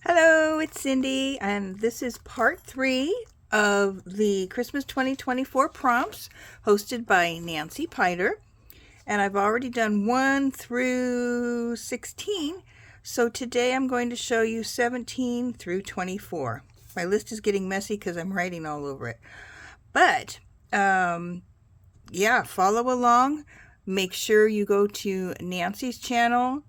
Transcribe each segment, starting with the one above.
Hello, it's Cindy, and this is part 3 of the Christmas 2024 prompts hosted by Nancy Piter. And I've already done 1 through 16, so today I'm going to show you 17 through 24. My list is getting messy because I'm writing all over it. But, yeah, follow along. Make sure you go to Nancy's channel.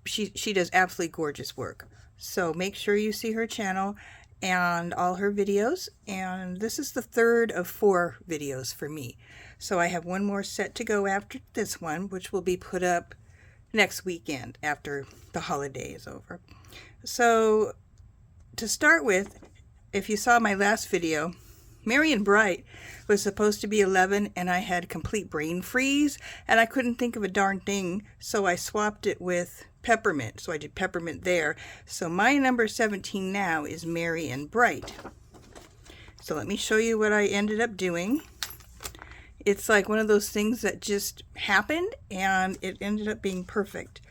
She does absolutely gorgeous work. So make sure you see her channel and all her videos. And this is the third of 4 videos for me. So I have one more set to go after this one, which will be put up next weekend after the holiday is over. So to start with, if you saw my last video, Marion Bright was supposed to be 11 and I had complete brain freeze and I couldn't think of a darn thing, so I swapped it with Peppermint. So I did Peppermint there. So my number 17 now is Marion Bright. So let me show you what I ended up doing. It's like one of those things that just happened and it ended up being perfect.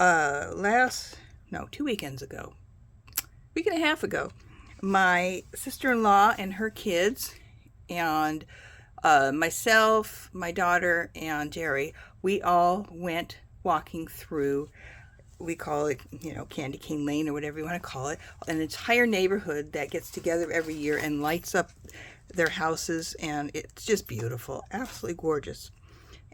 2 weekends ago, week and a half ago, my sister-in-law and her kids and myself, my daughter, and Jerry, we all went walking through, we call it, Candy Cane Lane or whatever you want to call it, an entire neighborhood that gets together every year and lights up their houses, and it's just beautiful, absolutely gorgeous.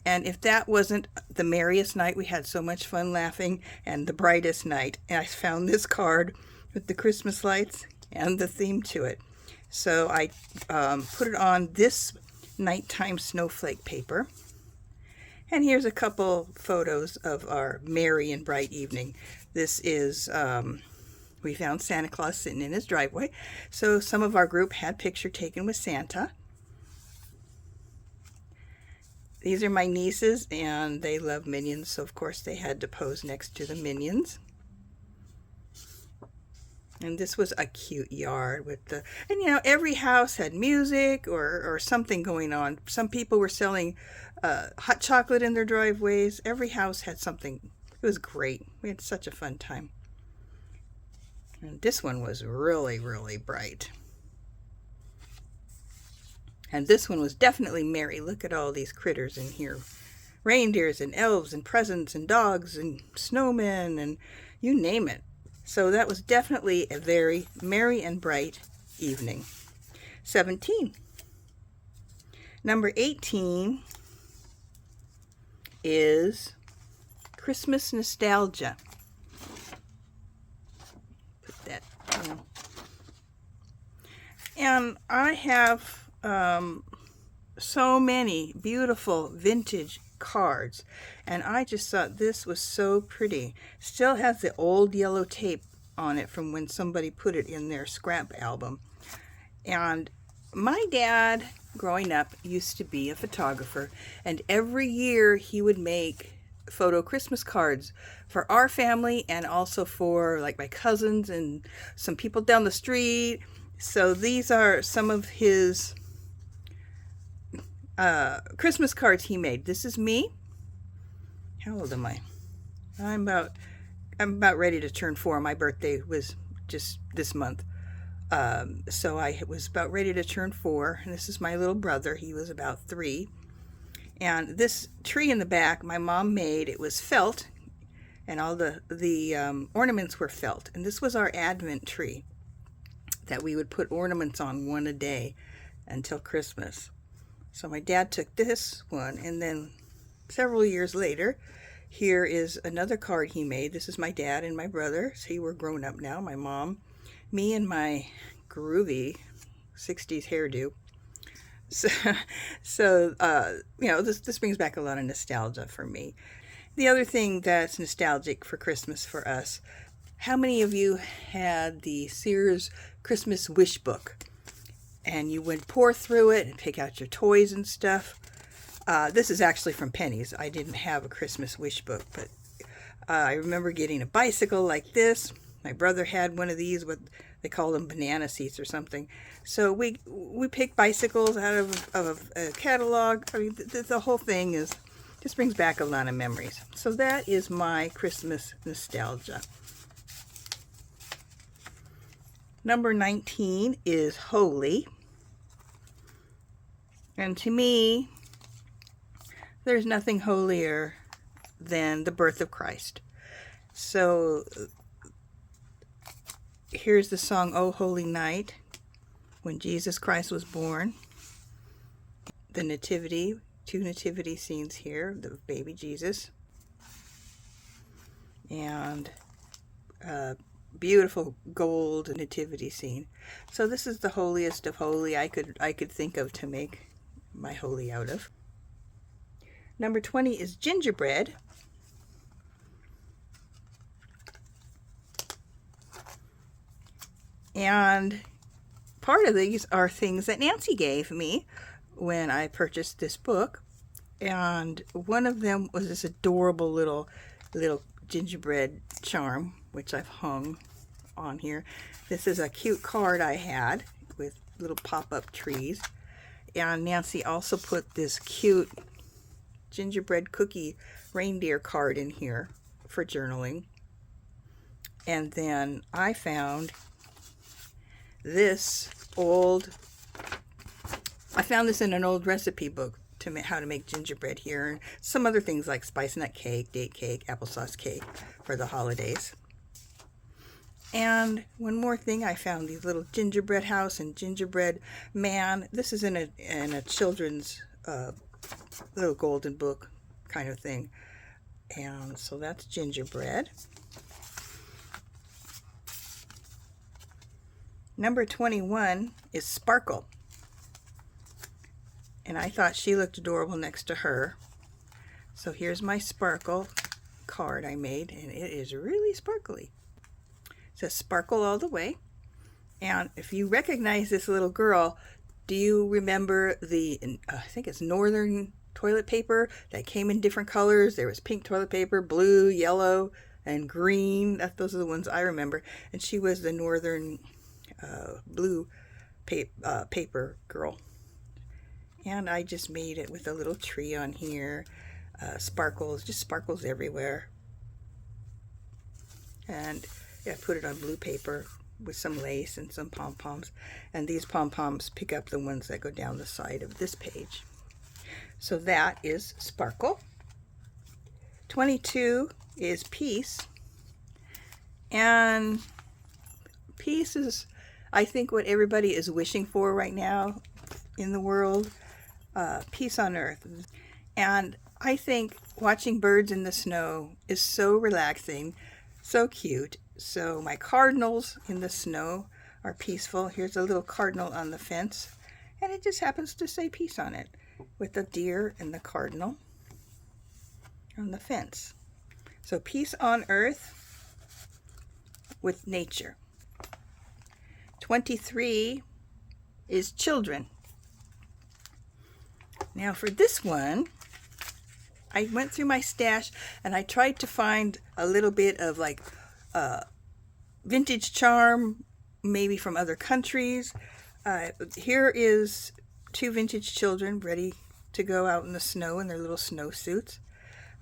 And if that wasn't the merriest night, we had so much fun laughing, and the brightest night, and I found this card with the Christmas lights and the theme to it. So I put it on this nighttime snowflake paper. And here's a couple photos of our merry and bright evening. This is, we found Santa Claus sitting in his driveway. So some of our group had picture taken with Santa. These are my nieces and they love Minions, so of course they had to pose next to the Minions. And this was a cute yard with the, and every house had music or something going on. Some people were selling hot chocolate in their driveways. Every house had something. It was great. We had such a fun time. And this one was really, really bright. And this one was definitely merry. Look at all these critters in here. Reindeers and elves and presents and dogs and snowmen and you name it. So that was definitely a very merry and bright evening. 17. Number 18 is Christmas nostalgia. Put that down. And I have so many beautiful vintage cards, and I just thought this was so pretty. Still has the old yellow tape on it from when somebody put it in their scrap album. And my dad growing up used to be a photographer, and every year he would make photo Christmas cards for our family and also for like my cousins and some people down the street. So these are some of his Christmas cards he made. This is me. How old am I? I'm about ready to turn 4. My birthday was just this month. So I was about ready to turn 4. And this is my little brother. He was about 3. And this tree in the back, my mom made. It was felt, and all the ornaments were felt. And this was our Advent tree that we would put ornaments on one a day until Christmas. So my dad took this one, and then several years later, here is another card he made. This is my dad and my brother. See, we're grown up now. My mom, me, and my groovy 60s hairdo. So this brings back a lot of nostalgia for me. The other thing that's nostalgic for Christmas for us, how many of you had the Sears Christmas wish book? And you would pour through it and pick out your toys and stuff. This is actually from Penny's. I didn't have a Christmas wish book, but I remember getting a bicycle like this. My brother had one of these with, they call them banana seats or something. So we picked bicycles out of a catalog. I mean, the whole thing just brings back a lot of memories. So that is my Christmas nostalgia. Number 19 is holy. And to me, there's nothing holier than the birth of Christ. So here's the song, "O Holy Night," when Jesus Christ was born. The nativity, 2 nativity scenes here, the baby Jesus. And beautiful gold nativity scene. So this is the holiest of holy I could think of to make my holy out of. Number 20 is gingerbread. And part of these are things that Nancy gave me when I purchased this book. And one of them was this adorable little gingerbread charm, which I've hung on here. This is a cute card I had with little pop-up trees. And Nancy also put this cute gingerbread cookie reindeer card in here for journaling. And then I found this I found this in an old recipe book to how to make gingerbread here, and some other things like spice nut cake, date cake, applesauce cake for the holidays. And one more thing, I found these little gingerbread house and gingerbread man. This is in a children's little golden book kind of thing. And so that's gingerbread. Number 21 is Sparkle. And I thought she looked adorable next to her. So here's my Sparkle card I made, and it is really sparkly. It says Sparkle all the way. And if you recognize this little girl, do you remember the, I think it's Northern toilet paper that came in different colors? There was pink toilet paper, blue, yellow, and green. Those are the ones I remember. And she was the Northern blue paper girl. And I just made it with a little tree on here. Sparkles, just sparkles everywhere. And yeah, I put it on blue paper with some lace and some pom-poms. And these pom-poms pick up the ones that go down the side of this page. So that is Sparkle. 22 is Peace. And peace is, I think, what everybody is wishing for right now in the world. Peace on earth. And I think watching birds in the snow is so relaxing, so cute. So my cardinals in the snow are peaceful. Here's a little cardinal on the fence, and it just happens to say peace on it, with the deer and the cardinal on the fence. So peace on earth with nature. 23 is children. Now for this one, I went through my stash and I tried to find a little bit of like vintage charm, maybe from other countries. Here is 2 vintage children ready to go out in the snow in their little snowsuits.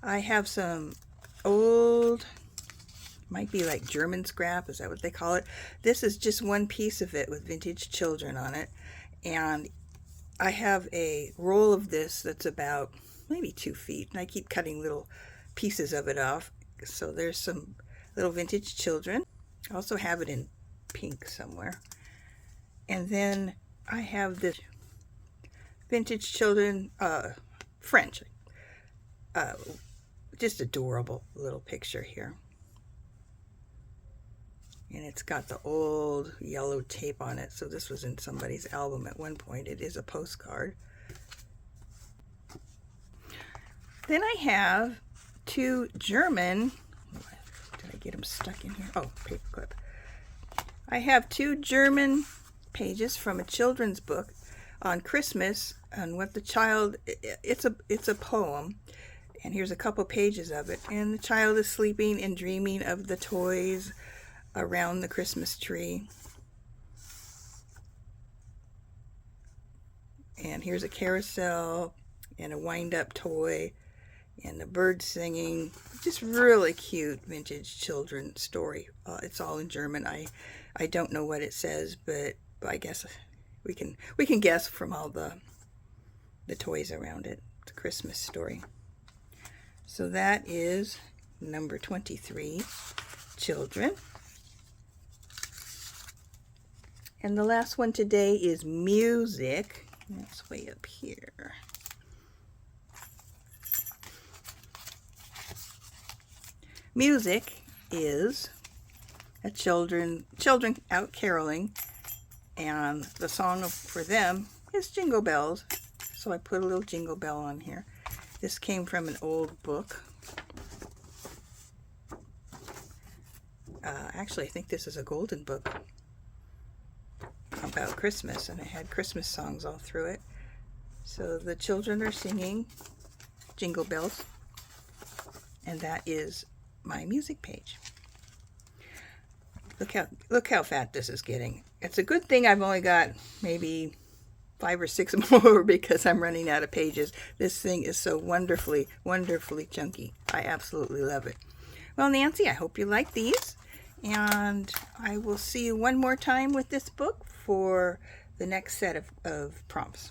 I have some old, might be like German scrap, is that what they call it? This is just one piece of it with vintage children on it. And I have a roll of this that's about maybe 2 feet, and I keep cutting little pieces of it off. So there's some little vintage children. I also have it in pink somewhere. And then I have this vintage children, French. Just adorable little picture here. And it's got the old yellow tape on it. So this was in somebody's album at one point. It is a postcard. Then I have 2 German, did I get them stuck in here? Oh, paperclip. I have 2 German pages from a children's book on Christmas, and what the child, it's a poem. And here's a couple pages of it. And the child is sleeping and dreaming of the toys around the Christmas tree. And here's a carousel and a wind-up toy and the birds singing. Just really cute vintage children's story. It's all in German. I don't know what it says, but I guess we can guess from all the toys around it. It's a Christmas story. So that is number 23, Children. And the last one today is Music. That's way up here. Music is a children out caroling, and the song for them is Jingle Bells. So I put a little jingle bell on here. This came from an old book. Actually, I think this is a golden book about Christmas, and it had Christmas songs all through it. So the children are singing Jingle Bells, and that is my music page. Look how fat this is getting. It's a good thing I've only got maybe 5 or 6 more because I'm running out of pages. This thing is so wonderfully, wonderfully chunky. I absolutely love it. Well, Nancy, I hope you like these, and I will see you one more time with this book for the next set of prompts.